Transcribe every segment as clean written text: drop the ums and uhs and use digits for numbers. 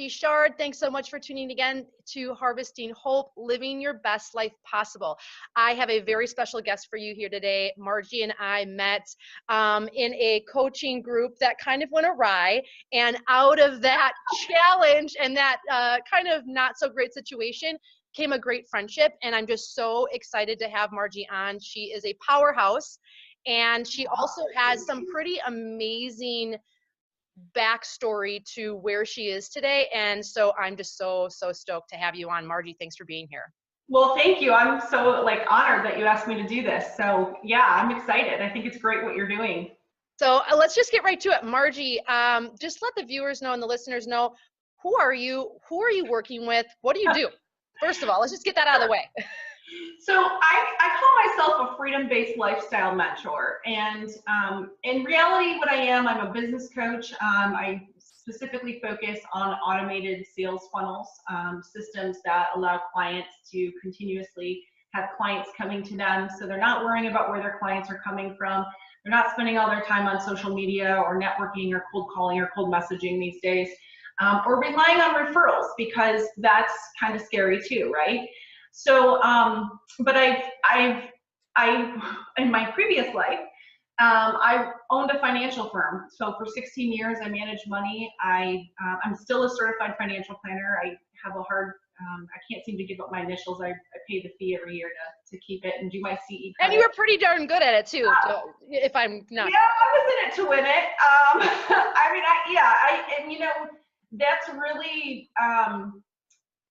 Margie Shard. Thanks so much for tuning again to Harvesting Hope, Living Your Best Life Possible. I have a very special guest for you here today. Margie and I met in a coaching group that kind of went awry, and out of that challenge and that kind of not so great situation came a great friendship, and I'm just so excited to have Margie on. She is a powerhouse, and she also has some pretty amazing backstory to where she is today. And so I'm just so stoked to have you on. Margie, thanks for being here. Well, thank you. I'm so honored that you asked me to do this. So yeah, I'm excited. I think it's great what you're doing. So let's just get right to it. Margie, just let the viewers know and the listeners know, who are you? Who are you working with? What do you do? First of all, let's just get that out of the way. So I call myself a freedom-based lifestyle mentor. And in reality, what I am, I'm a business coach. I specifically focus on automated sales funnels, systems that allow clients to continuously have clients coming to them. So they're not worrying about where their clients are coming from. They're not spending all their time on social media or networking or cold calling or cold messaging these days, or relying on referrals, because that's kind of scary too, right? So, but I've in my previous life, I owned a financial firm. So for 16 years, I managed money. I'm still a certified financial planner. I have a hard, I can't seem to give up my initials. I pay the fee every year to keep it and do my CE credit. And you were pretty darn good at it too, if I'm not. Yeah, I was in it to win it. I mean, and you know, that's really,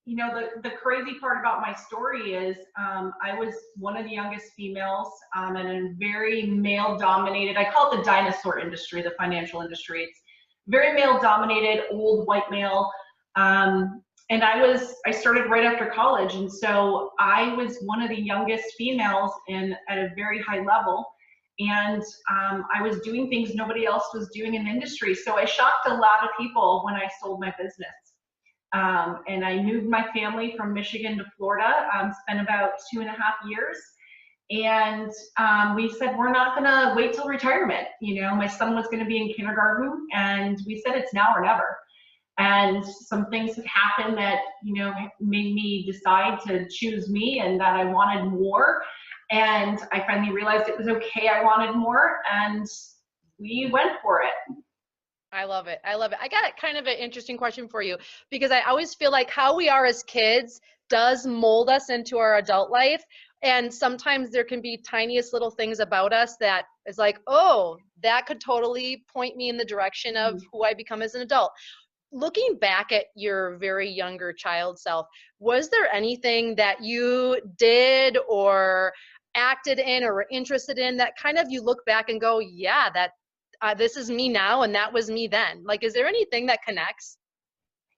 you know, the crazy part about my story is I was one of the youngest females in a very male-dominated, I call it the dinosaur industry, the financial industry. It's very male-dominated, old white male. And I started right after college. And so I was one of the youngest females at a very high level. And I was doing things nobody else was doing in the industry. So I shocked a lot of people when I sold my business. And I moved my family from Michigan to Florida, spent about 2.5 years. And we said, we're not gonna wait till retirement. You know, my son was gonna be in kindergarten, and we said it's now or never. And some things had happened that, you know, made me decide to choose me and that I wanted more. And I finally realized it was okay, I wanted more, and we went for it. I love it. I love it. I got kind of an interesting question for you, because I always feel like how we are as kids does mold us into our adult life. And sometimes there can be tiniest little things about us that is like, oh, that could totally point me in the direction of who I become as an adult. Looking back at your very younger child self, was there anything that you did or acted in or were interested in that kind of you look back and go, yeah, that this is me now and that was me then? Like, is there anything that connects?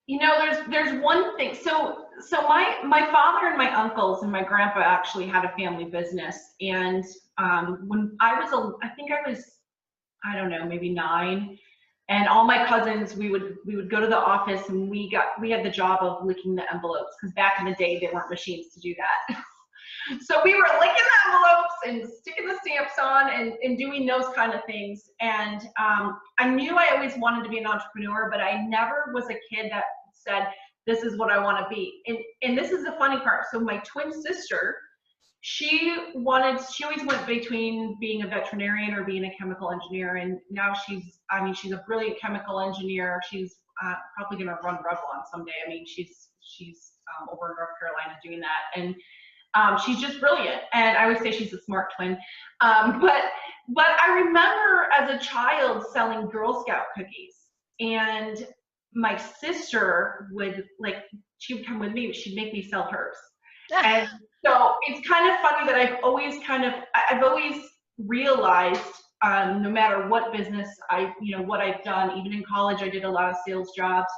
You know, there's one thing. So my father and my uncles and my grandpa actually had a family business. And when I was, I don't know, maybe 9. And all my cousins, we would go to the office, and we had the job of licking the envelopes, because back in the day there weren't machines to do that. So we were licking the envelopes and sticking the stamps on and doing those kind of things. And I knew I always wanted to be an entrepreneur, but I never was a kid that said, this is what I want to be. And this is the funny part. So my twin sister, she always went between being a veterinarian or being a chemical engineer. And now she's a brilliant chemical engineer. She's probably going to run Revlon someday. I mean, she's over in North Carolina doing that. And she's just brilliant. And I always say she's a smart twin. But I remember as a child selling Girl Scout cookies, and my sister she would come with me, but she'd make me sell hers. And so it's kind of funny that I've always realized, no matter what business what I've done, even in college, I did a lot of sales jobs.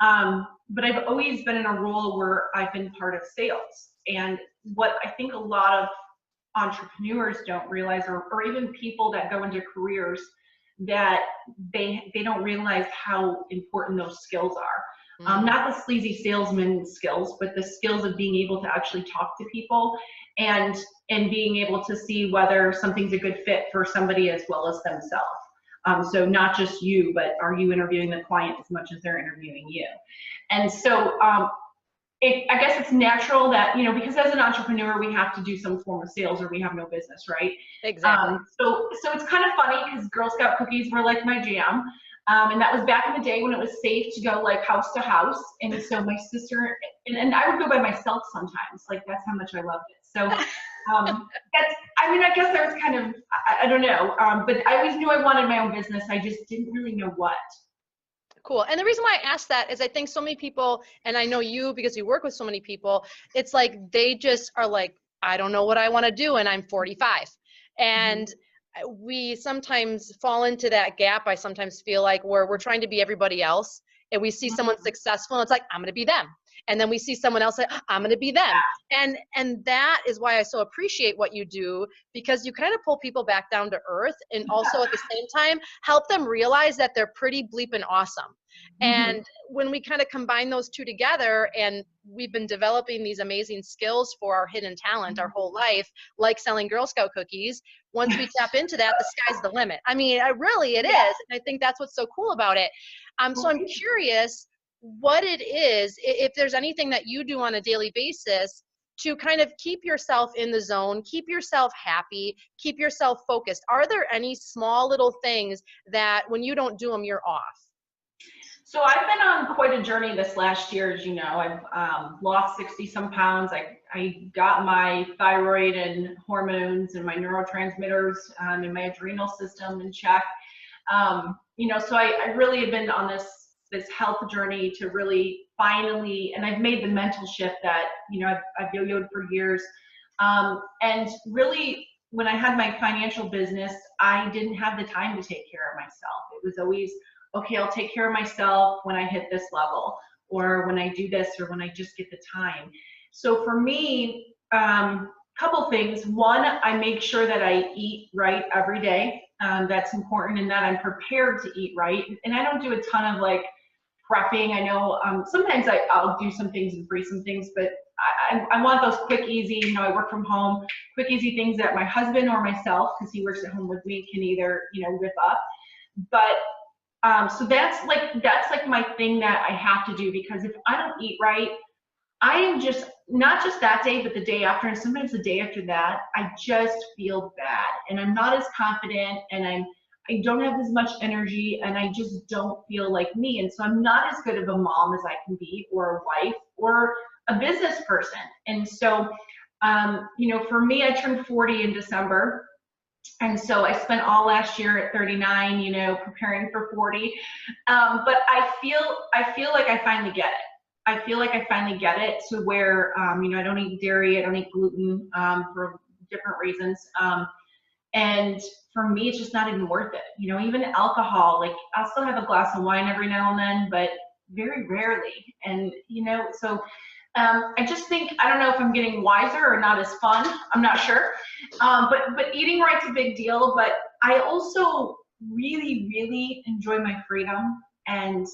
But I've always been in a role where I've been part of sales. And what I think a lot of entrepreneurs don't realize, or even people that go into careers, that they don't realize how important those skills are. Not the sleazy salesman skills, but the skills of being able to actually talk to people and being able to see whether something's a good fit for somebody as well as themselves. So not just you, but are you interviewing the client as much as they're interviewing you? And so I guess it's natural that, you know, because as an entrepreneur, we have to do some form of sales or we have no business, right? Exactly. So it's kind of funny because Girl Scout cookies were like my jam. And that was back in the day when it was safe to go like house to house. And so my sister, and I would go by myself sometimes, like that's how much I loved it. So I guess there was kind of, I don't know, but I always knew I wanted my own business. I just didn't really know what. Cool. And the reason why I asked that is I think so many people, and I know you because you work with so many people, it's like they just are like, I don't know what I want to do, and I'm 45. And we sometimes fall into that gap. I sometimes feel like we're trying to be everybody else, and we see someone successful, and it's like, I'm going to be them. And then we see someone else say, I'm going to be them. And that is why I so appreciate what you do, because you kind of pull people back down to earth, and also at the same time help them realize that they're pretty bleeping awesome. And when we kind of combine those two together, and we've been developing these amazing skills for our hidden talent our whole life, like selling Girl Scout cookies, once we tap into that, the sky's the limit. I mean, really it is. And I think that's what's so cool about it. So I'm curious what it is, if there's anything that you do on a daily basis to kind of keep yourself in the zone, keep yourself happy, keep yourself focused. Are there any small little things that when you don't do them, you're off? So I've been on quite a journey this last year, as you know. I've lost 60 some pounds. I got my thyroid and hormones and my neurotransmitters and my adrenal system in check. You know, so I really have been on this health journey to really finally, and I've made the mental shift that, you know, I've yo-yoed for years. And really, when I had my financial business, I didn't have the time to take care of myself. It was always, okay, I'll take care of myself when I hit this level, or when I do this, or when I just get the time. So for me, couple things. One, I make sure that I eat right every day. That's important, and that I'm prepared to eat right. And I don't do a ton of like prepping. I know sometimes I'll do some things and freeze some things, but I want those quick, easy, you know, I work from home, quick, easy things that my husband or myself, because he works at home with me, can either, you know, whip up. But so that's like my thing that I have to do, because if I don't eat right, I am just, not just that day, but the day after, and sometimes the day after that, I just feel bad, and I'm not as confident, and I don't have as much energy, and I just don't feel like me. And so I'm not as good of a mom as I can be, or a wife, or a business person. And so, you know, for me, I turned 40 in December. And so I spent all last year at 39, you know, preparing for 40. But I feel like I finally get it. I feel like I finally get it to where, you know, I don't eat dairy, I don't eat gluten for different reasons. And for me, it's just not even worth it. You know, even alcohol, like I'll still have a glass of wine every now and then, but very rarely. And, you know, so I just think, I don't know if I'm getting wiser or not as fun. I'm not sure. But eating right's a big deal. But I also really, really enjoy my freedom and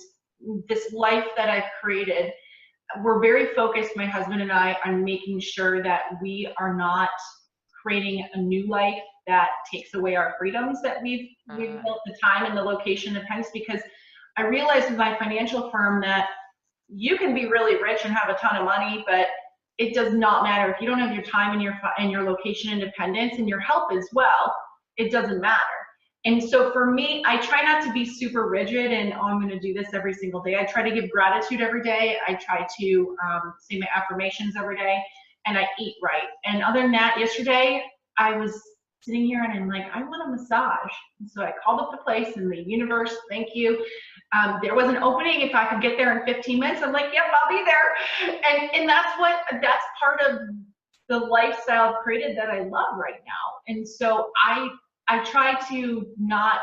this life that I've created. We're very focused, my husband and I, on making sure that we are not creating a new life that takes away our freedoms that we've built, the time and the location of hence, because I realized with my financial firm that you can be really rich and have a ton of money, but it does not matter if you don't have your time and your location independence and your health as well. It doesn't matter. And so for me, I try not to be super rigid and, oh, I'm going to do this every single day. I try to give gratitude every day. I try to say my affirmations every day, and I eat right. And other than that, yesterday I was sitting here and I'm like, I want a massage. And so I called up the place, and the universe, thank you. There was an opening. If I could get there in 15 minutes, I'm like, yep, I'll be there. And that's part of the lifestyle I've created that I love right now. And so I try to not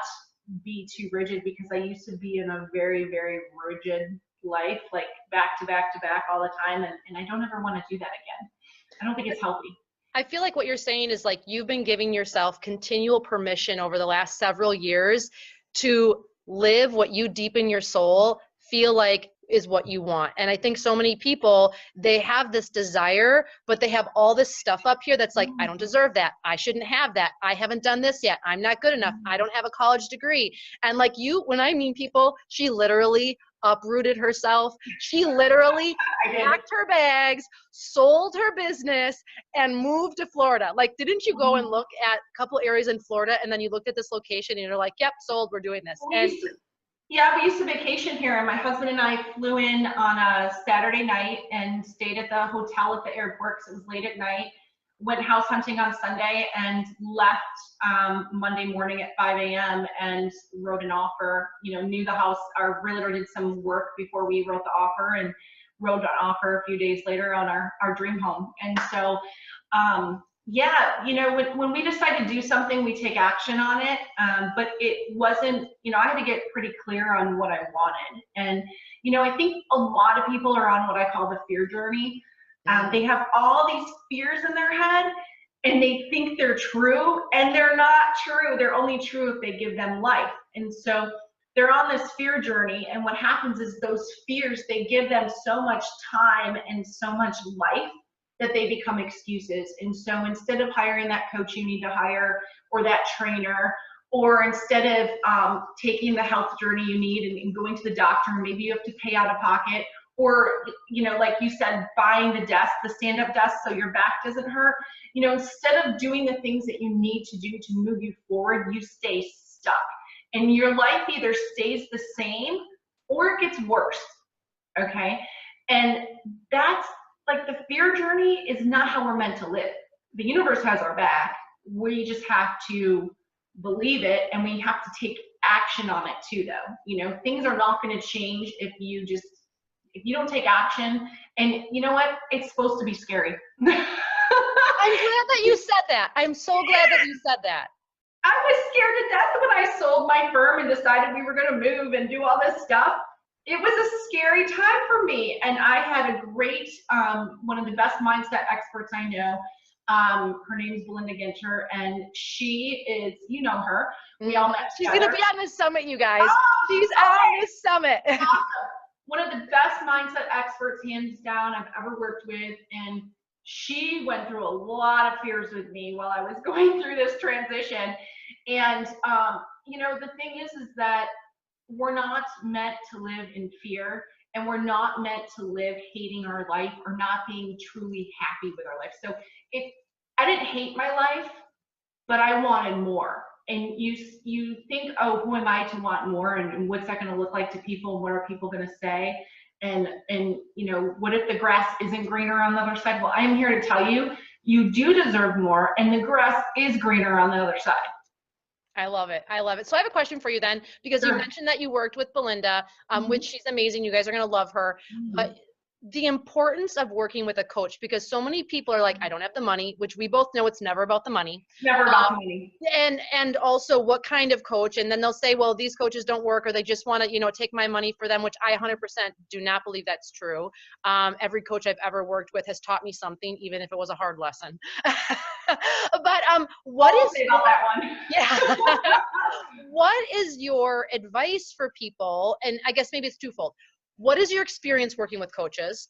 be too rigid, because I used to be in a very, very rigid life, like back to back to back all the time. And I don't ever want to do that again. I don't think it's healthy. I feel like what you're saying is like you've been giving yourself continual permission over the last several years to live what you deep in your soul feel like is what you want. And I think so many people, they have this desire, but they have all this stuff up here that's like, I don't deserve that. I shouldn't have that. I haven't done this yet. I'm not good enough. I don't have a college degree. And like you, when I meet people, she literally uprooted herself. She literally packed her bags, sold her business, and moved to Florida. Like, didn't you go and look at a couple areas in Florida, and then you looked at this location and you're like, yep, sold, we're doing this. And yeah, we used to vacation here, and my husband and I flew in on a Saturday night and stayed at the hotel at the airport because it was late at night. Went house hunting on Sunday and left Monday morning at 5 a.m. and wrote an offer. You know, knew the house. Our realtor did some work before we wrote the offer, and wrote an offer a few days later on our dream home. And so, yeah, you know, when we decide to do something, we take action on it. But it wasn't, you know, I had to get pretty clear on what I wanted. And, you know, I think a lot of people are on what I call the fear journey. They have all these fears in their head, and they think they're true, and they're not true. They're only true if they give them life. And so they're on this fear journey, and what happens is those fears, they give them so much time and so much life that they become excuses. And so instead of hiring that coach you need to hire, or that trainer, or instead of taking the health journey you need and going to the doctor, maybe you have to pay out of pocket, or, you know, like you said, buying the desk, the stand-up desk so your back doesn't hurt. You know, instead of doing the things that you need to do to move you forward, you stay stuck. And your life either stays the same or it gets worse, okay? And that's, like, the fear journey is not how we're meant to live. The universe has our back. We just have to believe it, and we have to take action on it too, though. You know, things are not going to change if you don't take action. And you know what? It's supposed to be scary. I'm glad that you said that. I'm so glad that you said that. I was scared to death when I sold my firm and decided we were going to move and do all this stuff. It was a scary time for me. And I had a great, one of the best mindset experts I know. Her name is Belinda Ginter, and she is, you know her. We all met She's together. going to be on this summit, you guys. Oh, She's on this summit. Awesome. One of the best mindset experts, hands down, I've ever worked with. And she went through a lot of fears with me while I was going through this transition. And, you know, the thing is that we're not meant to live in fear, and we're not meant to live hating our life or not being truly happy with our life. So I didn't hate my life, but I wanted more. And you think, oh, who am I to want more? And what's that going to look like to people? And what are people going to say? And you know, what if the grass isn't greener on the other side? Well, I am here to tell you, you do deserve more, and the grass is greener on the other side. I love it. I love it. So I have a question for you then, because you mentioned that you worked with Belinda, which she's amazing. You guys are going to love her. But the importance of working with a coach, because so many people are like, I don't have the money, which we both know it's never about the money. Never about the money. And also what kind of coach, and then they'll say, well, these coaches don't work, or they just want to, you know, take my money for them, which I 100% do not believe that's true. Every coach I've ever worked with has taught me something, even if it was a hard lesson. But what is about that one? Yeah. What is your advice for people? And I guess maybe it's twofold. What is your experience working with coaches?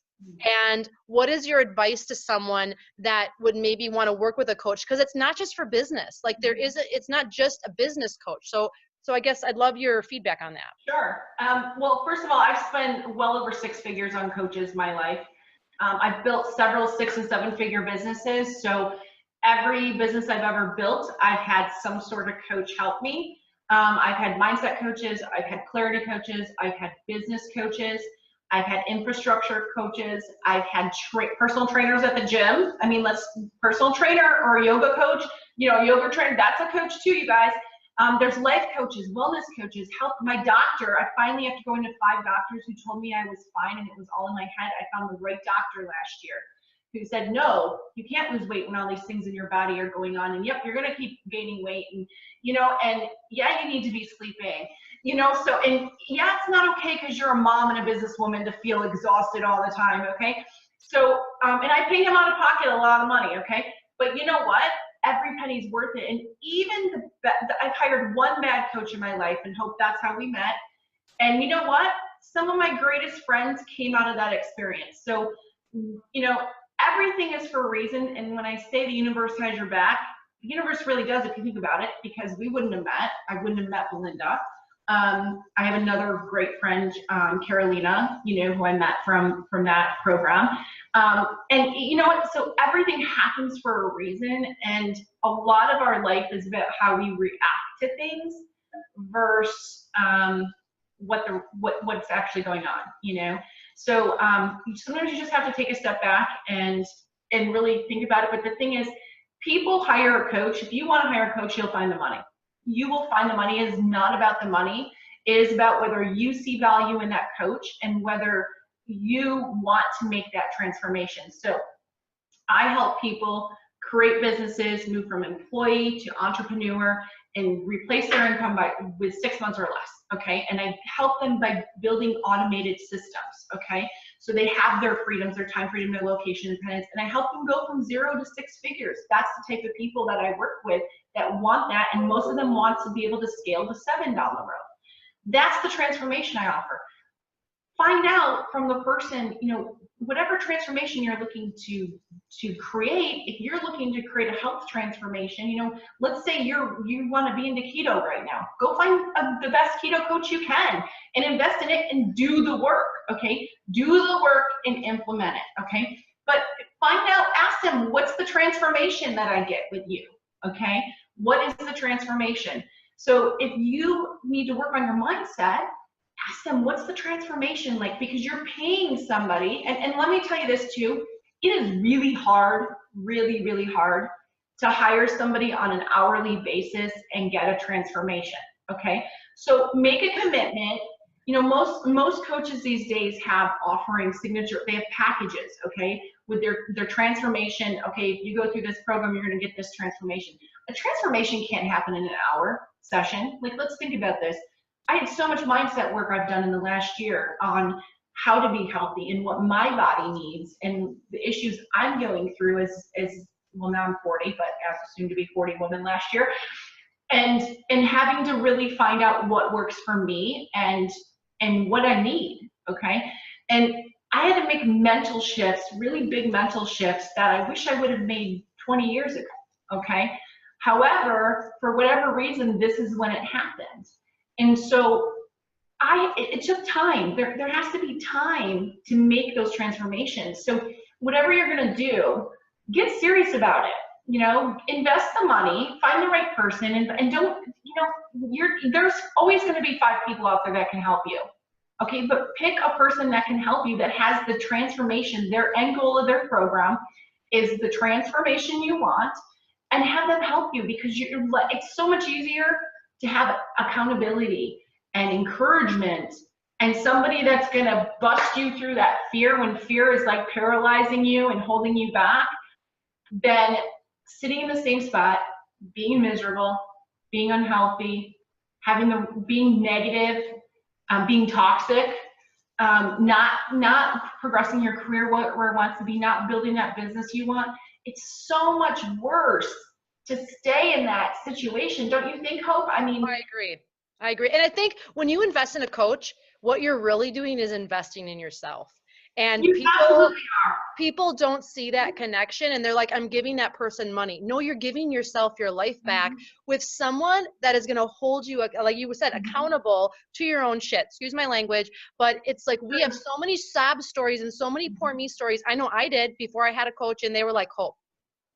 And what is your advice to someone that would maybe want to work with a coach? Because it's not just for business. Like it's not just a business coach. So I guess I'd love your feedback on that. Sure. Well, first of all, I've spent well over 6 figures on coaches my life. I've built several 6- and 7-figure businesses. So every business I've ever built, I've had some sort of coach help me. I've had mindset coaches, I've had clarity coaches, I've had business coaches, I've had infrastructure coaches, I've had personal trainers at the gym. I mean, personal trainer or a yoga coach, you know, yoga trainer, that's a coach too, you guys. There's life coaches, wellness coaches, help. My doctor, I finally, after going to 5 doctors who told me I was fine and it was all in my head, I found the right doctor last year who said, no, you can't lose weight when all these things in your body are going on. And yep, you're going to keep gaining weight. And, you know, and yeah, you need to be sleeping, you know, so, and yeah, it's not okay because you're a mom and a businesswoman to feel exhausted all the time. Okay. So, and I pay him out of pocket a lot of money. Okay. But you know what? Every penny's worth it. And even I've hired one bad coach in my life and hope that's how we met. And you know what? some of my greatest friends came out of that experience. So, you know, everything is for a reason. And when I say the universe has your back, the universe really does if you think about it, because we wouldn't have met. I wouldn't have met Belinda. I have another great friend, Carolina, you know, who I met from that program. And you know what? So everything happens for a reason. And a lot of our life is about how we react to things versus what's actually going on, you know? So sometimes you just have to take a step back and really think about it. But the thing is, people hire a coach. If you want to hire a coach, you'll find the money. You will find the money. It is not about the money. It is about whether you see value in that coach and whether you want to make that transformation. So I help people create businesses, move from employee to entrepreneur, and replace their income with 6 months or less, okay? And I help them by building automated systems, okay? So they have their freedoms, their time freedom, their location independence, and I help them go from 0 to 6 figures. That's the type of people that I work with that want that, and most of them want to be able to scale to 7 down the road. That's the transformation I offer. Find out from the person, you know, whatever transformation you're looking to create. If you're looking to create a health transformation, you know, let's say you want to be into keto right now. Go find the best keto coach you can and invest in it and do the work, okay? Do the work and implement it, okay? But find out, ask them, what's the transformation that I get with you, okay? What is the transformation? So if you need to work on your mindset, ask them, what's the transformation like? Because you're paying somebody, and let me tell you this too, it is really hard, really, really hard to hire somebody on an hourly basis and get a transformation, okay? So make a commitment. You know, most coaches these days have offering signature, they have packages, okay, with their transformation. Okay, if you go through this program, you're gonna get this transformation. A transformation can't happen in an hour session. Like, let's think about this. I had so much mindset work I've done in the last year on how to be healthy and what my body needs and the issues I'm going through as well, now I'm 40, but as a soon to be 40 woman last year, and having to really find out what works for me and what I need, okay? And I had to make mental shifts, really big mental shifts that I wish I would have made 20 years ago, okay? However, for whatever reason, this is when it happened. And so it took time. There has to be time to make those transformations. So whatever you're gonna do, get serious about it. You know, invest the money, find the right person, and don't, you know, there's always gonna be 5 people out there that can help you. Okay, but pick a person that can help you, that has the transformation. Their end goal of their program is the transformation you want, and have them help you, because it's so much easier to have accountability and encouragement and somebody that's gonna bust you through that fear when fear is like paralyzing you and holding you back, than sitting in the same spot, being miserable, being unhealthy, being negative, being toxic, not progressing your career where it wants to be, not building that business you want. It's so much worse to stay in that situation. Don't you think, Hope? I mean, I agree. And I think when you invest in a coach, what you're really doing is investing in yourself. And people don't see that connection, and they're like, I'm giving that person money. No, you're giving yourself your life back with someone that is going to hold you, like you said, accountable to your own shit. Excuse my language, but it's like, we have so many sob stories and so many poor me stories. I know I did before I had a coach, and they were like, Hope,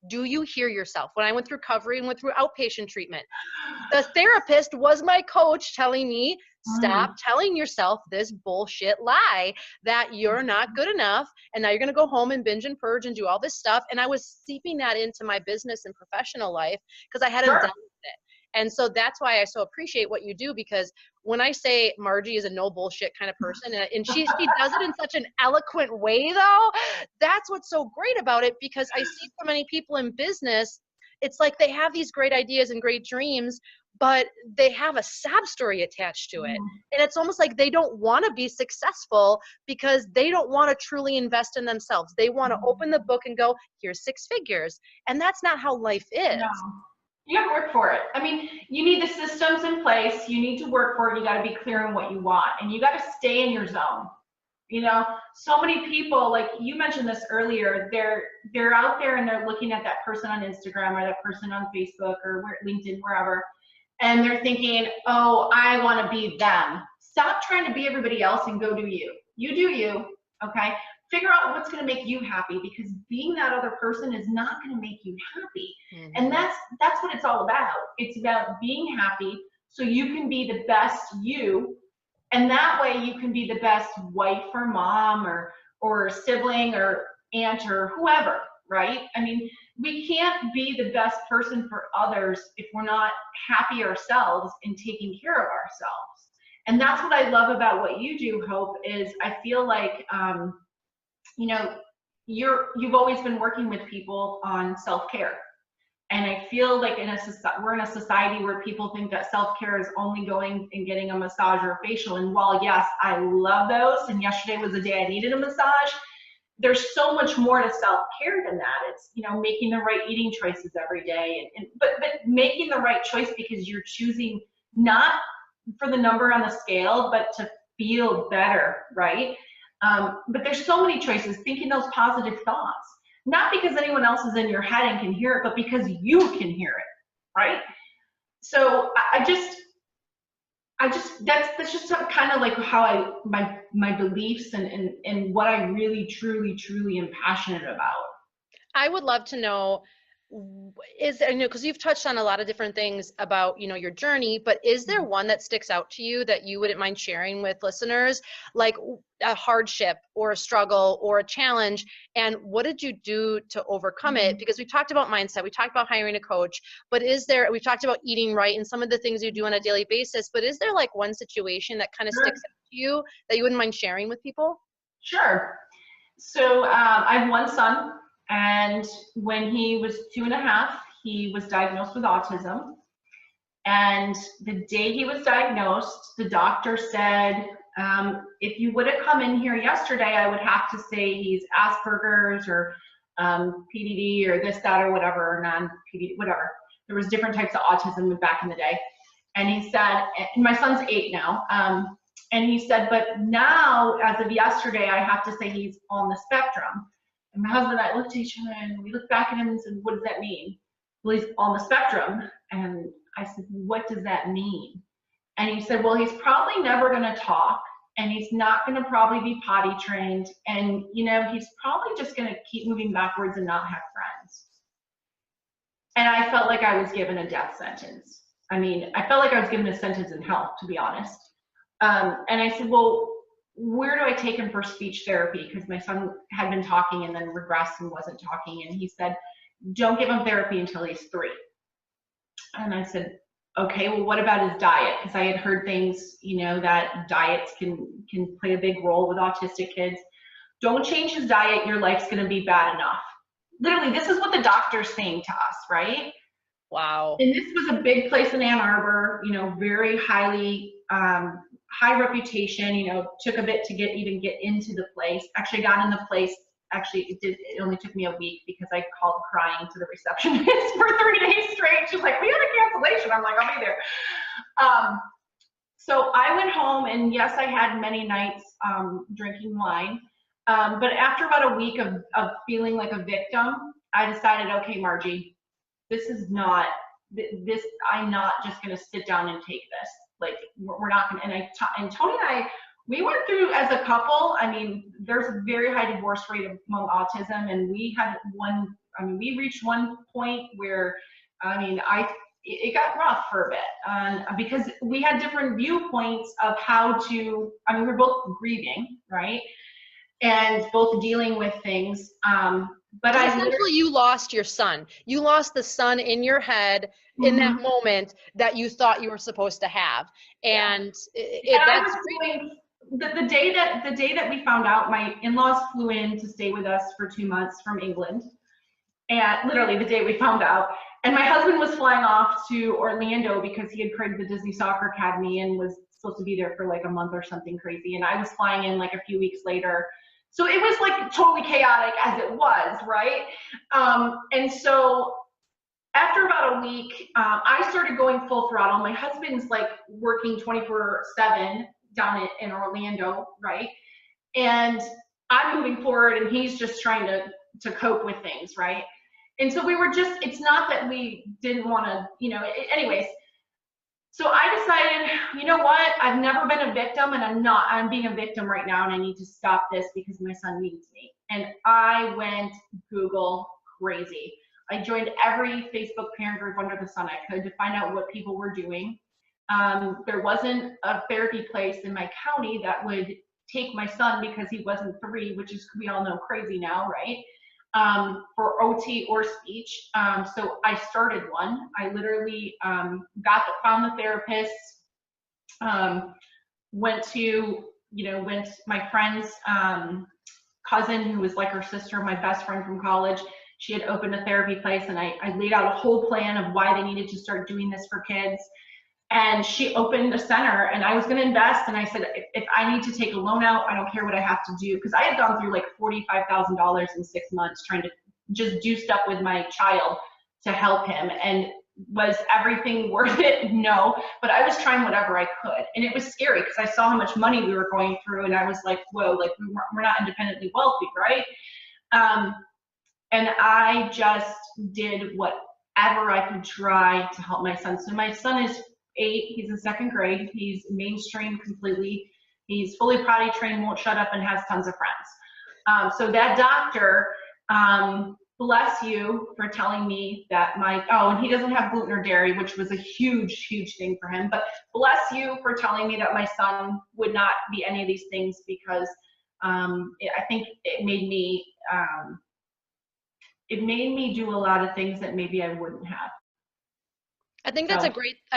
do you hear yourself? When I went through recovery and went through outpatient treatment, the therapist was my coach telling me, stop telling yourself this bullshit lie that you're not good enough, and now you're going to go home and binge and purge and do all this stuff. And I was seeping that into my business and professional life because I hadn't done it. And so that's why I so appreciate what you do, because when I say Margie is a no bullshit kind of person, and she does it in such an eloquent way though, that's what's so great about it, because I see so many people in business, it's like they have these great ideas and great dreams, but they have a sob story attached to it. And it's almost like they don't want to be successful because they don't want to truly invest in themselves. They want to open the book and go, here's 6 figures. And that's not how life is. No. You got to work for it. I mean, you need the systems in place. You need to work for it. You got to be clear on what you want, and you got to stay in your zone. You know, so many people, like you mentioned this earlier, they're out there and they're looking at that person on Instagram or that person on Facebook or LinkedIn, wherever, and they're thinking, oh, I want to be them. Stop trying to be everybody else and go do you. You do you, okay? Figure out what's going to make you happy, because being that other person is not going to make you happy. And that's what it's all about. It's about being happy so you can be the best you. And that way you can be the best wife or mom or sibling or aunt or whoever, right? I mean, we can't be the best person for others if we're not happy ourselves and taking care of ourselves. And that's what I love about what you do, Hope, is I feel like, you know, you've always been working with people on self-care. And I feel like we're in a society where people think that self-care is only going and getting a massage or a facial. And while, yes, I love those, and yesterday was the day I needed a massage, there's so much more to self-care than that. It's, you know, making the right eating choices every day, but making the right choice because you're choosing not for the number on the scale, but to feel better, right? But there's so many choices, thinking those positive thoughts. Not because anyone else is in your head and can hear it, but because you can hear it, right? So that's just kind of like how my beliefs and what I really, truly am passionate about. I would love to know, is there, you know, because you've touched on a lot of different things about, you know, your journey, but is there one that sticks out to you that you wouldn't mind sharing with listeners, like a hardship or a struggle or a challenge, and what did you do to overcome it? Because we talked about mindset, we talked about hiring a coach, but we've talked about eating right and some of the things you do on a daily basis, but is there like one situation that kind of sticks out to you that you wouldn't mind sharing with people? Sure. So I have one son. And when he was 2.5, he was diagnosed with autism. And the day he was diagnosed, the doctor said, if you would have come in here yesterday, I would have to say he's Asperger's or PDD or this, that, or whatever, or non-PDD, whatever. There was different types of autism back in the day. And he said, and my son's 8 now, and he said, but now, as of yesterday, I have to say he's on the spectrum. And my husband and I looked at each other and we looked back at him and said, what does that mean? Well, he's on the spectrum. And I said, what does that mean? And he said, well, he's probably never going to talk, and he's not going to probably be potty trained. And, you know, he's probably just going to keep moving backwards and not have friends. And I felt like I was given a death sentence. I mean, I felt like I was given a sentence in hell, to be honest. And I said, well, where do I take him for speech therapy? Because my son had been talking and then regressed and wasn't talking. And he said, don't give him therapy until he's 3. And I said, okay, well, what about his diet? Because I had heard things, you know, that diets can play a big role with autistic kids. Don't change his diet. Your life's going to be bad enough. Literally, this is what the doctor's saying to us, right? Wow. And this was a big place in Ann Arbor, you know, very highly, high reputation, you know, took a bit to even get into the place. Actually got in the place, it only took me a week because I called crying to the receptionist for 3 days straight. She's like, we had a cancellation. I'm like, I'll be there. So I went home, and yes, I had many nights drinking wine. But after about a week of feeling like a victim, I decided, okay, Margie, I'm not just going to sit down and take this. Like, we're not going to, and Tony and I, we went through as a couple, I mean, there's a very high divorce rate among autism, and we reached one point where, it got rough for a bit, because we had different viewpoints of how to, we're both grieving, right? And both dealing with things. But essentially, you lost your son. You lost the son in your head in that moment that you thought you were supposed to have. And the day that we found out, my in-laws flew in to stay with us for 2 months from England. And literally the day we found out. And my husband was flying off to Orlando because he had created the Disney Soccer Academy and was supposed to be there for like a month or something crazy. And I was flying in like a few weeks later. So it was like totally chaotic as it was, right? And so after about a week, I started going full throttle. My husband's like working 24/7 down in Orlando, right? And I'm moving forward and he's just trying to cope with things, right? And so we were just, it's not that we didn't want to, anyways. So I decided, you know what? I've never been a victim, and I'm being a victim right now, and I need to stop this because my son needs me. And I went Google crazy. I joined every Facebook parent group under the sun I could to find out what people were doing. There wasn't a therapy place in my county that would take my son because he wasn't 3, which is, we all know, crazy now, right? For OT or speech. So I started one. I literally found the therapist, went my friend's cousin, who was like her sister, my best friend from college. She had opened a therapy place, and I laid out a whole plan of why they needed to start doing this for kids. And she opened a center, and I was going to invest. And I said, if I need to take a loan out, I don't care what I have to do. Because I had gone through like $45,000 in 6 months trying to just do stuff with my child to help him. And was everything worth it? No. But I was trying whatever I could. And it was scary because I saw how much money we were going through. And I was like, whoa, like we're not independently wealthy, right? And I just did whatever I could try to help my son. So my son is 8, he's in 2nd grade, he's mainstream completely, he's fully potty trained, won't shut up, and has tons of friends. So that doctor, bless you for telling me that and he doesn't have gluten or dairy, which was a huge, huge thing for him, but bless you for telling me that my son would not be any of these things, because I think it made me do a lot of things that maybe I wouldn't have. I think that's a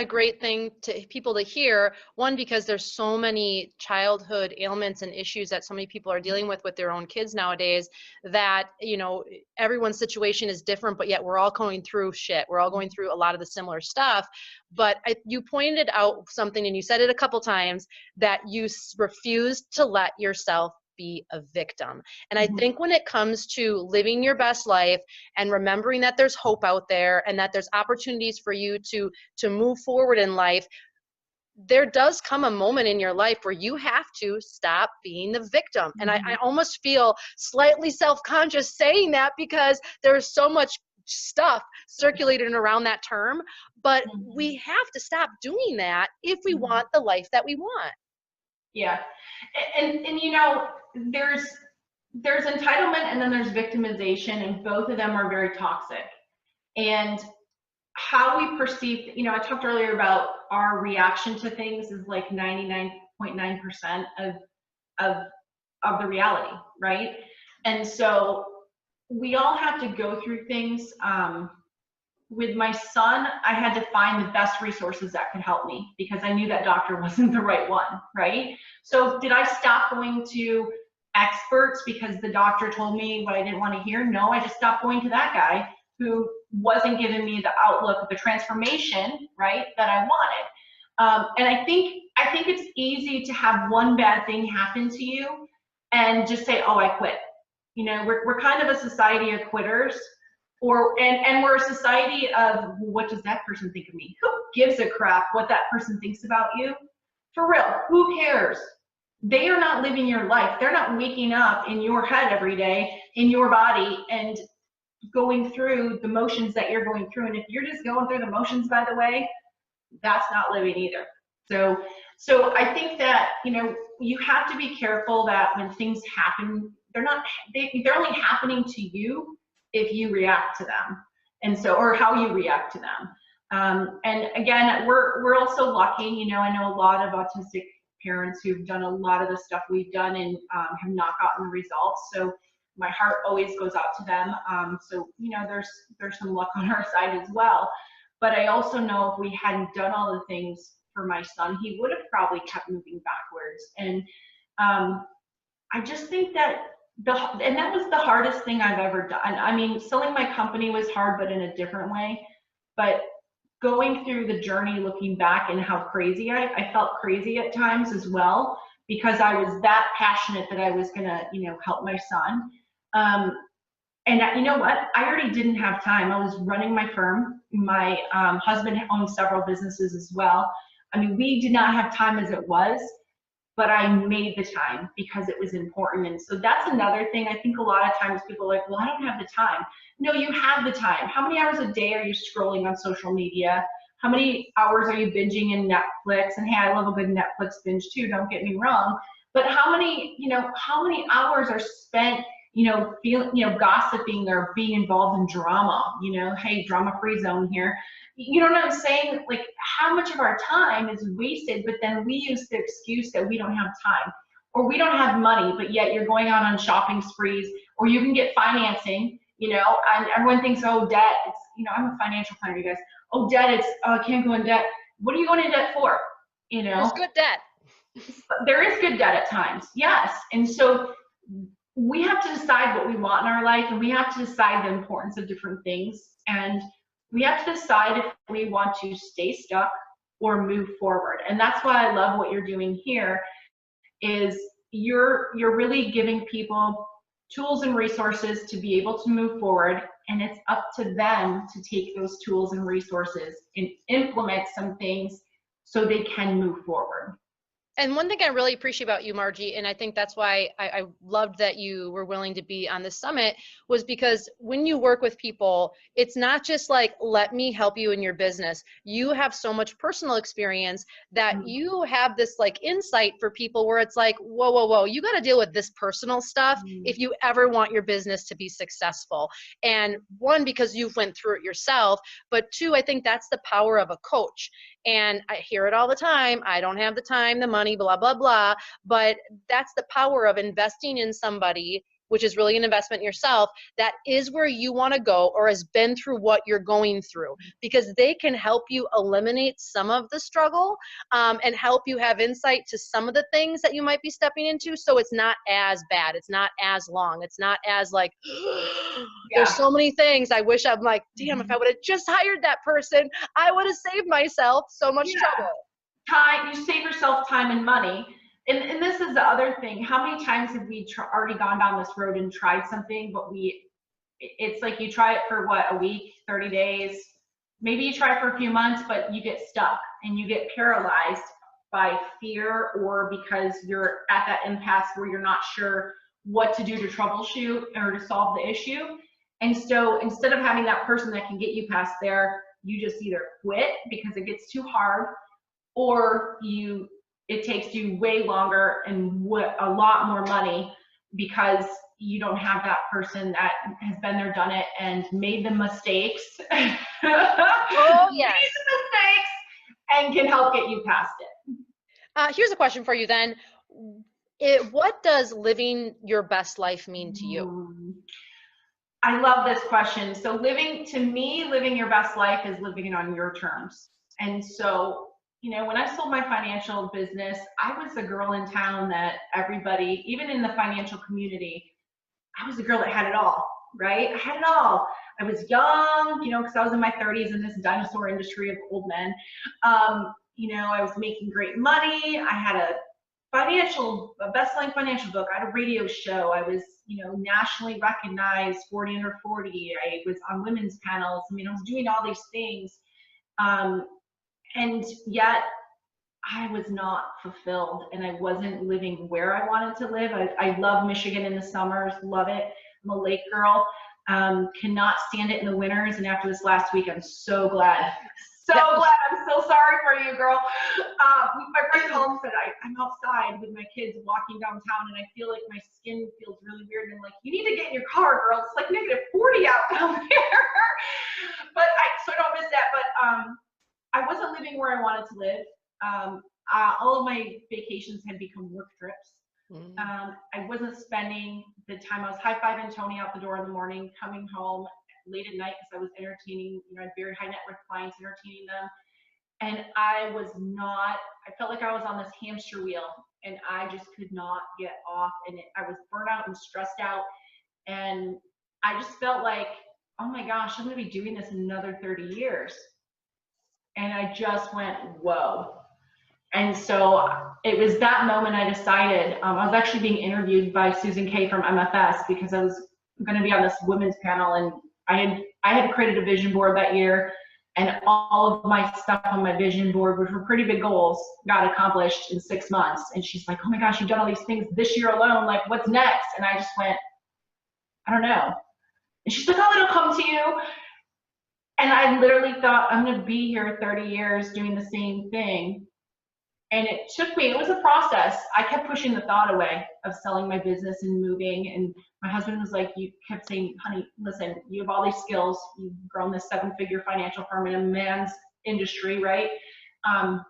great thing to people to hear. One, because there's so many childhood ailments and issues that so many people are dealing with their own kids nowadays, that, everyone's situation is different, but yet we're all going through shit. We're all going through a lot of the similar stuff. But you pointed out something, and you said it a couple times, that you refused to let yourself be a victim. And I think when it comes to living your best life and remembering that there's hope out there and that there's opportunities for you to move forward in life, there does come a moment in your life where you have to stop being the victim. And I almost feel slightly self-conscious saying that, because there's so much stuff circulating around that term, but we have to stop doing that if we want the life that we want. Yeah. And there's entitlement, and then there's victimization, and both of them are very toxic. And how we perceive, I talked earlier about our reaction to things is like 99.9% of the reality, right? And so we all have to go through things. With my son, I had to find the best resources that could help me, because I knew that doctor wasn't the right one, right? So did I stop going to experts because the doctor told me what I didn't want to hear? No, I just stopped going to that guy who wasn't giving me the outlook of the transformation, right, that I wanted. And I think it's easy to have one bad thing happen to you and just say, oh, I quit. We're kind of a society of quitters. And we're a society of, what does that person think of me? Who gives a crap what that person thinks about you? For real, who cares? They are not living your life. They're not waking up in your head every day, in your body, and going through the motions that you're going through. And if you're just going through the motions, by the way, that's not living either. So I think that, you have to be careful that when things happen, they're only happening to you if you react to them, or how you react to them. And again, we're also lucky. I know a lot of autistic parents who've done a lot of the stuff we've done and have not gotten the results. So my heart always goes out to them. So there's some luck on our side as well. But I also know if we hadn't done all the things for my son, he would have probably kept moving backwards. And I just think that and that was the hardest thing I've ever done. I mean, selling my company was hard, but in a different way. But going through the journey, looking back, and how crazy I felt crazy at times as well, because I was that passionate that I was gonna, help my son. And you know what? I already didn't have time. I was running my firm. my husband owns several businesses as well. I mean, we did not have time as it was, but I made the time because it was important. And so that's another thing. I think a lot of times people are like, well, I don't have the time. No, you have the time. How many hours a day are you scrolling on social media? How many hours are you binging in Netflix? And hey, I love a good Netflix binge too, don't get me wrong. But how many hours are spent, gossiping or being involved in drama? Hey, drama-free zone here. You know what I'm saying? Like, how much of our time is wasted, but then we use the excuse that we don't have time, or we don't have money, but yet you're going out on shopping sprees, or you can get financing, and everyone thinks, oh, debt, it's, I'm a financial planner, you guys. Oh, debt, it's, I can't go in debt. What are you going in debt for? There's good debt. There is good debt at times, yes. And so we have to decide what we want in our life, and we have to decide the importance of different things. And we have to decide if we want to stay stuck or move forward. And that's why I love what you're doing here, is you're really giving people tools and resources to be able to move forward. And it's up to them to take those tools and resources and implement some things so they can move forward. And one thing I really appreciate about you, Margie, and I think that's why I loved that you were willing to be on this summit, was because when you work with people, it's not just like, let me help you in your business. You have so much personal experience that you have this like insight for people where it's like, whoa, whoa, whoa, you got to deal with this personal stuff if you ever want your business to be successful. And one, because you've went through it yourself, but two, I think that's the power of a coach. And I hear it all the time. I don't have the time, the money, blah, blah, blah. But that's the power of investing in somebody, which is really an investment in yourself, that is where you want to go or has been through what you're going through, because they can help you eliminate some of the struggle and help you have insight to some of the things that you might be stepping into. So it's not as bad. It's not as long. It's not as like, there's so many things. I wish I'm like, damn, if I would have just hired that person, I would have saved myself so much trouble. Time, you save yourself time and money. And this is the other thing. How many times have we already gone down this road and tried something, but it's like you try it for what, a week, 30 days, maybe you try it for a few months, but you get stuck and you get paralyzed by fear, or because you're at that impasse where you're not sure what to do to troubleshoot or to solve the issue. And so instead of having that person that can get you past there, you just either quit because it gets too hard, or it takes you way longer and a lot more money because you don't have that person that has been there, done it, and made the mistakes. Oh, yes. Made the mistakes and can help get you past it. Here's a question for you then. What does living your best life mean to you? I love this question. So living your best life is living it on your terms. And so, when I sold my financial business, I was the girl in town that everybody, even in the financial community, I was the girl that had it all, right? I had it all. I was young, because I was in my 30s in this dinosaur industry of old men. I was making great money. I had a best-selling financial book. I had a radio show. I was, nationally recognized, 40 under 40. I was on women's panels. I was doing all these things. And yet I was not fulfilled, and I wasn't living where I wanted to live. I love Michigan in the summers, love it. I'm a lake girl, cannot stand it in the winters. And after this last week, I'm so glad. I'm so sorry for you, girl. My friend home said, I'm outside with my kids walking downtown, and I feel like my skin feels really weird. And I'm like, you need to get in your car, girl. It's like -40 out down there. So I don't miss that. But I wasn't living where I wanted to live. All of my vacations had become work trips. I wasn't spending the time. I was high-fiving Tony out the door in the morning, coming home late at night because I was entertaining, I had very high net worth clients, entertaining them. And I felt like I was on this hamster wheel, and I just could not get off. And I was burnt out and stressed out. And I just felt like, oh my gosh, I'm going to be doing this another 30 years. And I just went, whoa. And so it was that moment I decided, I was actually being interviewed by Susan Kay from MFS because I was going to be on this women's panel, and I had created a vision board that year, And all of my stuff on my vision board, which were pretty big goals, got accomplished in 6 months. And she's like, oh my gosh, you've done all these things this year alone. Like, what's next? And I just went, I don't know. And she's like, oh, it'll come to you. And I literally thought, I'm going to be here 30 years doing the same thing. And it took me, it was a process. I kept pushing the thought away of selling my business and moving. And my husband was like, you kept saying, honey, listen, you have all these skills. You've grown this 7-figure financial firm in a man's industry, right?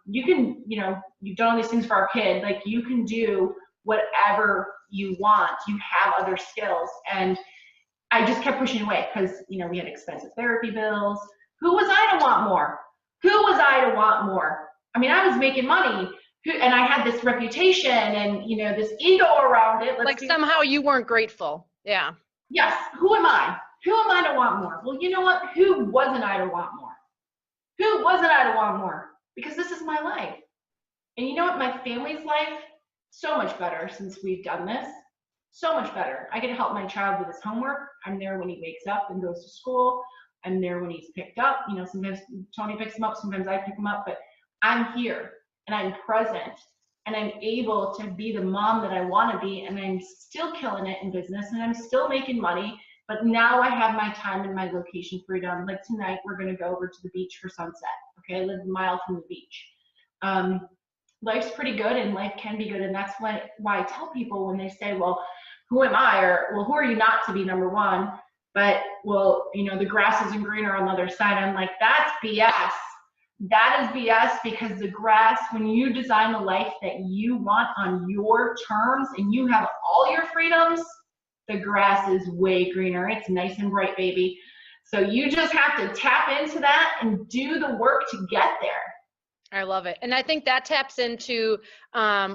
You can, you know, you've done all these things for our kid. Like, you can do whatever you want. You have other skills. And I just kept pushing away because, you know, we had expensive therapy bills. Who was I to want more? Who was I to want more? I mean, I was making money, and I had this reputation and, you know, this ego around it. Like somehow you weren't grateful. Yeah. Yes. Who am I? Who am I to want more? Well, you know what? Who wasn't I to want more? Who wasn't I to want more? Because this is my life. And you know what? My family's life, so much better since we've done this. So much better. I get to help my child with his homework. I'm there when he wakes up and goes to school. I'm there when he's picked up. You know, sometimes Tony picks him up, sometimes I pick him up, but I'm here and I'm present and I'm able to be the mom that I want to be, and I'm still killing it in business and I'm still making money, but now I have my time and my location freedom. Like tonight, we're going to go over to the beach for sunset. Okay, I live a mile from the beach. Life's pretty good and life can be good, and that's why I tell people when they say, well, who am I? Or, well, who are you not to be, number one? But, well, you know, the grass isn't greener on the other side. I'm like, that's BS. That is BS, because the grass, when you design the life that you want on your terms and you have all your freedoms, the grass is way greener. It's nice and bright, baby. So you just have to tap into that and do the work to get there. I love it. And I think that taps into,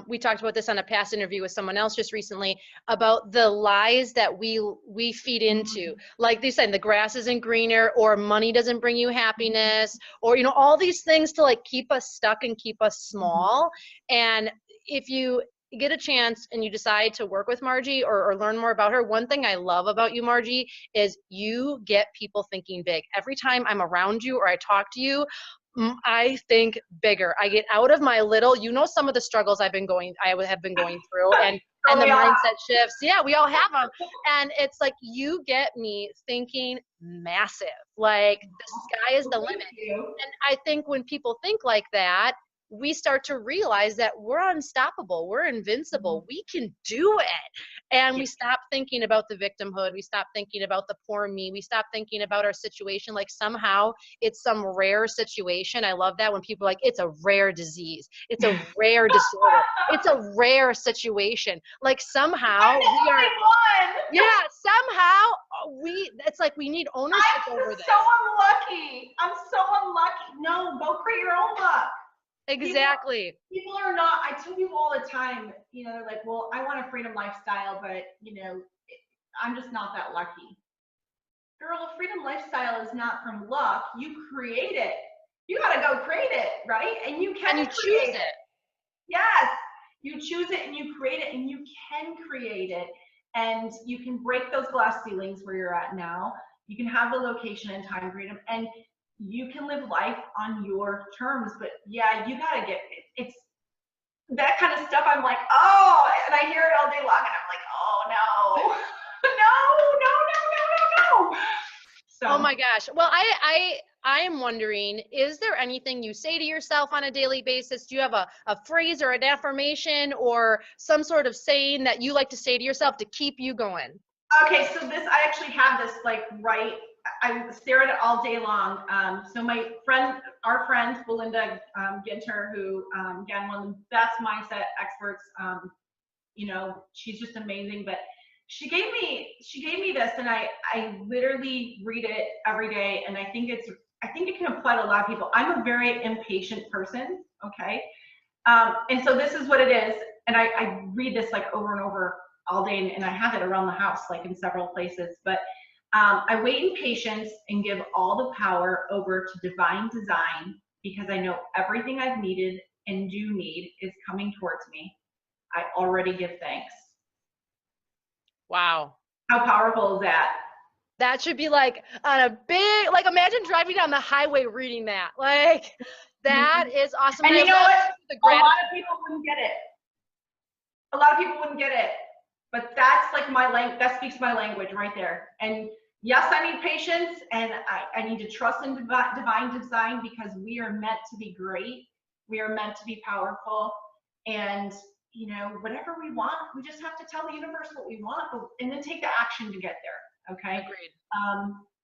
we talked about this on a past interview with someone else just recently, about the lies that we feed into. Like they said, the grass isn't greener, or money doesn't bring you happiness, or, you know, all these things to like keep us stuck and keep us small. And if you get a chance and you decide to work with Margie or learn more about her, one thing I love about you, Margie, is you get people thinking big. Every time I'm around you or I talk to you, I think bigger. I get out of my little, you know, some of the struggles I have been going through, and the mindset shifts. Yeah, we all have them. And it's like, you get me thinking massive, like the sky is the limit. And I think when people think like that, we start to realize that we're unstoppable. We're invincible. We can do it. And we stop thinking about the victimhood. We stop thinking about the poor me. We stop thinking about our situation like somehow it's some rare situation. I love that when people are like, it's a rare disease. It's a rare disorder. It's a rare situation. Like somehow we are, it's like we need ownership over this. I'm so unlucky. I'm so unlucky. No, go create your own luck. Exactly. People are not, I tell people all the time, you know, they're like, well, I want a freedom lifestyle, but, you know, I'm just not that lucky. Girl, a freedom lifestyle is not from luck. You create it. You got to go create it, right? And you can choose it. Yes. You choose it and you create it, and you can create it. And you can break those glass ceilings where you're at now. You can have the location and time freedom, and you can live life on your terms. But yeah, you gotta get it. It's that kind of stuff. I'm like, oh, and I hear it all day long, and I'm like, oh no, no. So. Oh my gosh. Well, I am wondering, is there anything you say to yourself on a daily basis? Do you have a phrase or an affirmation or some sort of saying that you like to say to yourself to keep you going? Okay, so I actually have this like right. I stare at it all day long. So our friend Belinda Ginter, who again, one of the best mindset experts, you know, she's just amazing. But she gave me this, and I literally read it every day, and I think it can apply to a lot of people. I'm a very impatient person, okay, and so this is what it is, and I read this like over and over all day, and I have it around the house, like in several places, but. I wait in patience and give all the power over to divine design, because I know everything I've needed and do need is coming towards me. I already give thanks. Wow. How powerful is that? That should be like on a big, like imagine driving down the highway reading that. Like that is awesome. And I you know love what? the A lot gratitude. of people wouldn't get it. A lot of people wouldn't get it. But that's like my language, that speaks my language right there. And yes, I need patience, and I need to trust in divine design, because we are meant to be great. We are meant to be powerful. And, you know, whatever we want, we just have to tell the universe what we want, and then take the action to get there. Okay. Agreed.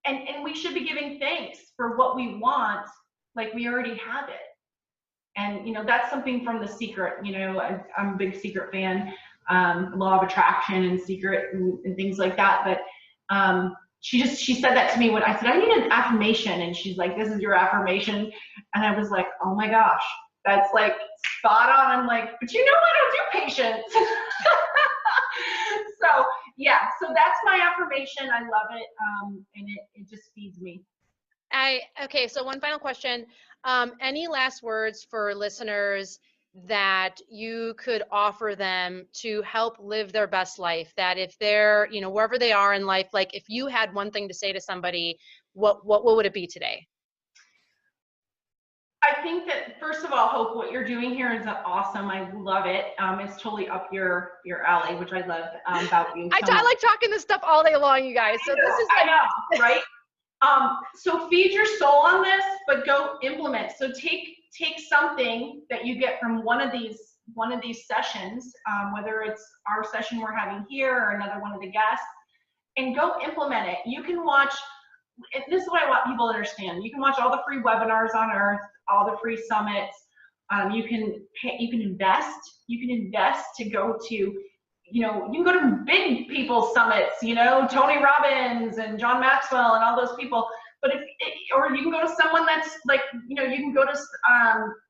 And we should be giving thanks for what we want, like we already have it. And, you know, that's something from The Secret. You know, I'm a big Secret fan, law of attraction and Secret and things like that. But she said that to me when I said, I need an affirmation. And she's like, this is your affirmation. And I was like, oh my gosh, that's like spot on. I'm like, but you know, I don't do patience. So yeah, so that's my affirmation. I love it. And it just feeds me. Okay, so one final question. Any last words for listeners that you could offer them to help live their best life? That if they're, you know, wherever they are in life, like if you had one thing to say to somebody, what would it be today? I think that, first of all, Hope, what you're doing here is awesome. I love it. It's totally up your alley, which I love about you. I like talking this stuff all day long, you guys. So this is like, I know, right? So feed your soul on this, but go implement. So take something that you get from one of these sessions, whether it's our session we're having here or another one of the guests, and go implement it. You can watch. This is what I want people to understand. You can watch all the free webinars on Earth, all the free summits. You can invest. You can invest to go to, you know, you can go to big people summits, you know, Tony Robbins and John Maxwell and all those people. But or you can go to someone that's like, you know, you can go to,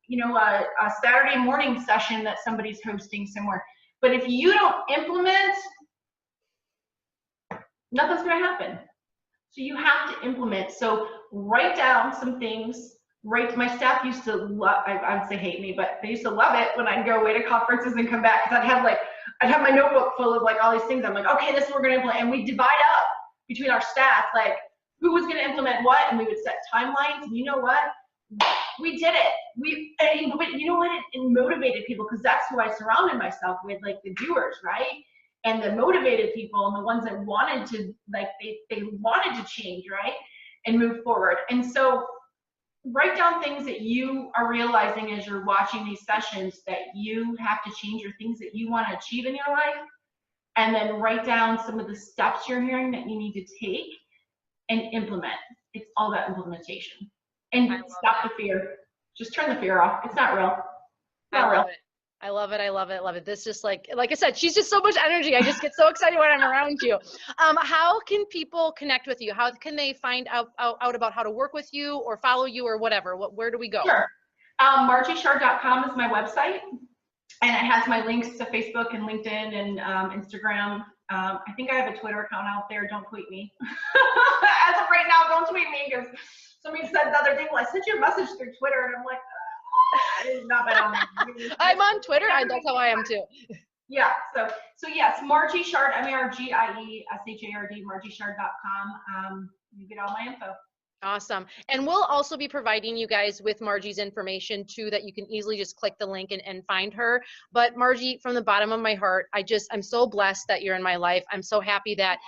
you know, a Saturday morning session that somebody's hosting somewhere. But if you don't implement, nothing's going to happen. So you have to implement. So write down some things. My staff used to love, I would say hate me, but they used to love it when I'd go away to conferences and come back, because I'd have my notebook full of like all these things. I'm like, okay, this is what we're going to implement. And we divide up between our staff, like who was going to implement what, and we would set timelines. And you know what? We did it. But you know what? It motivated people, because that's who I surrounded myself with, like the doers, right? And the motivated people, and the ones that wanted to, like, they wanted to change, right? And move forward. And so write down things that you are realizing as you're watching these sessions that you have to change, or things that you want to achieve in your life. And then write down some of the steps you're hearing that you need to take and implement. It's all about implementation. And stop the fear. Just turn the fear off. It's not real. It's not real. I love it. I love it. I love it. This just like I said, she's just so much energy. I just get so excited when I'm around you. How can people connect with you? How can they find out about how to work with you or follow you or whatever? Where do we go? Sure. MargieShard.com is my website, and it has my links to Facebook and LinkedIn and Instagram. I think I have a Twitter account out there. Don't tweet me. As of right now, don't tweet me, because somebody said the other day, well, I sent you a message through Twitter, and I'm like, it's not bad on there. I'm on Twitter. That's how I am too. Yeah. So yes, Margie Shard, MargieShard, MargieShard.com. You get all my info. Awesome. And we'll also be providing you guys with Margie's information too, that you can easily just click the link and find her. But Margie, from the bottom of my heart, I'm so blessed that you're in my life. I'm so happy that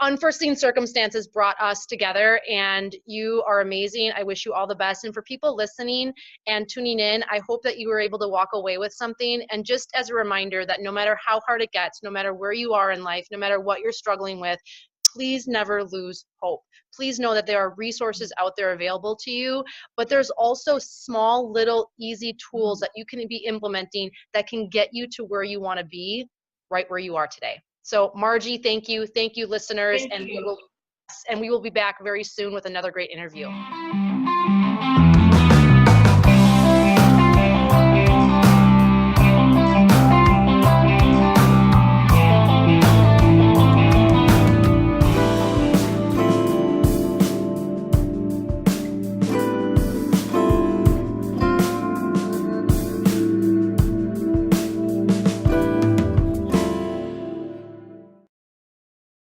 unforeseen circumstances brought us together, and you are amazing. I wish you all the best. And for people listening and tuning in, I hope that you were able to walk away with something. And just as a reminder that no matter how hard it gets, no matter where you are in life, no matter what you're struggling with, please never lose hope. Please know that there are resources out there available to you, but there's also small, little, easy tools that you can be implementing that can get you to where you want to be, right where you are today. So Margie, thank you. Thank you, listeners. Thank you. We will be back very soon with another great interview.